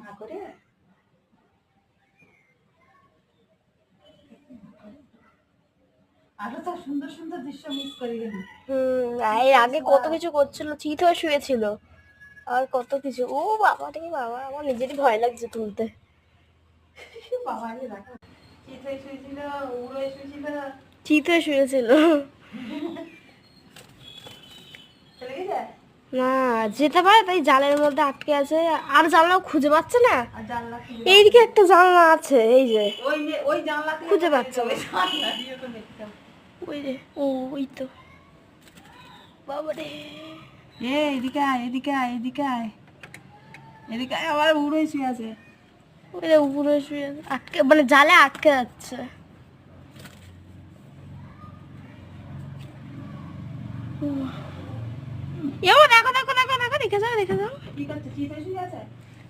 না করে আরো তো সুন্দর সুন্দর দৃশ্য মিস করে গেলি। এর আগে কত কিছু করছিল, চিত হয়ে শুয়েছিল আর কত কিছু। ও বাবা রে বাবা, আমার নিজেরই ভয় লাগছে তুলতে। বাবা রে দেখো, চিত হয়ে শুয়েছিল, উড়ে শুয়েছিল, চিত হয়ে শুয়েছিল। চলে গেছে। না যেতে পারে, তাই জালের মধ্যে আটকে আছে, আর জানলাও খুঁজে পাচ্ছে না। আর জানলা এইদিকে একটা জানলা আছে, এই যে ওই জানলা খুঁজে পাচ্ছে না। জানলা দিয়ে তো দেখতাম। ওই রে, ওই তো বাবা রে। এদিকে আয়, এদিকে আয়, এদিকে আয়, এদিকে আয়, আবার উড়ে শুয়ে আছে। ওই যে উপরে শুয়ে আটকে, মানে জালে আটকে যাচ্ছে। এও দেখো দেখো দেখো দেখো, দেখে যাও দেখে যাও। কি করছে, চিত হয়ে শুয়ে আছে?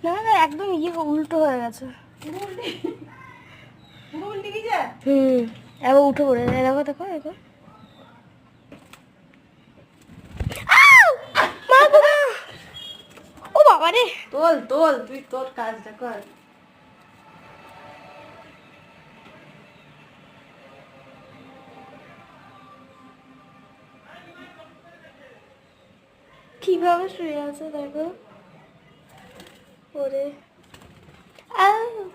না না, একদম উল্টো হয়ে গেছে। পুরো উল্টে, পুরো উল্টে গেছে। এবার উঠে পড়ে দেখো দেখো দেখো। ও বাবা রে, তোল তোল, তুই তোর কাজটা কর। কিভাবে শুয়ে আছে দেখো। ওরে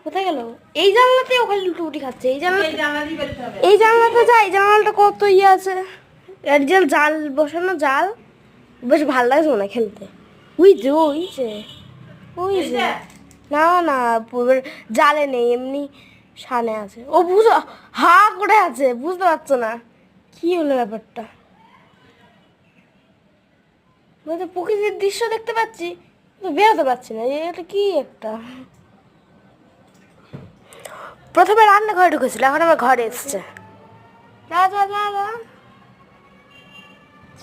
কোথায় গেল? এই জানলাতে ওখানে লুটুপুটি খাচ্ছে। এই জানলা, এই জানলা দিয়ে বেরোতে হবে। এই জানলাতে যা, এই জানলাটা কত ইয়ে আছে, একজন জাল বসানো, জাল বেশ ভালো লাগছে মনে হয় খেলতে। ওই যে ওই যে ওই এই যে, যে। না না জালে নেই, এমনি সানে আছে। ও বুঝো, হা করে আছে, বুঝতে পারছো না কি হলো ব্যাপারটা। মানে প্রকৃতির দৃশ্য দেখতে পাচ্ছি, কিন্তু বেরোতে পারছি না, এটা কি একটা। প্রথমে রান্নাঘরে ঢুকেছিল, এখন আমার ঘরে এসছে। যা যা যা যা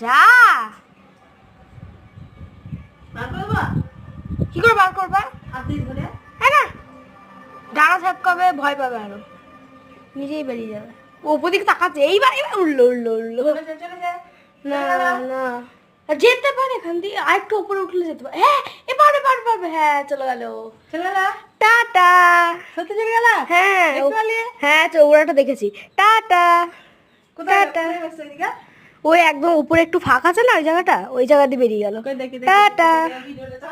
যা। বার করবো? কি করে বার করবা? হাত দিয়ে ধরে। হ্যাঁ না, ডানা ঝাপকাবে, ভয় পাবে, আরো নিজেই বেরিয়ে যাবে। ওপর দিকে তাকাচ্ছে, এইবার এবার উঠলো উঠলো উঠলো। চলে যা, চলে যা। না না, আর যেতে পারে এখান দিয়ে, আর একটু উপরে উঠলে যেতে পারে। হ্যাঁ এবারে পারবে পারবে, হ্যাঁ চলে গেল। চলে যা। টাটা। সত্যি চলে গেল? হ্যাঁ দেখতে পারলি? হ্যাঁ, ওরাটা দেখেছি। টাটা। কোথায় টাটা। কোথায় বসছে এদিকে? ওই একদম উপরে একটু ফাঁকা আছে না, ওই জায়গাটা, ওই জায়গা দিয়ে বেরিয়ে গেল। কই দেখি, দেখি, টাটা। দেখি, ভিডিওটা চালা।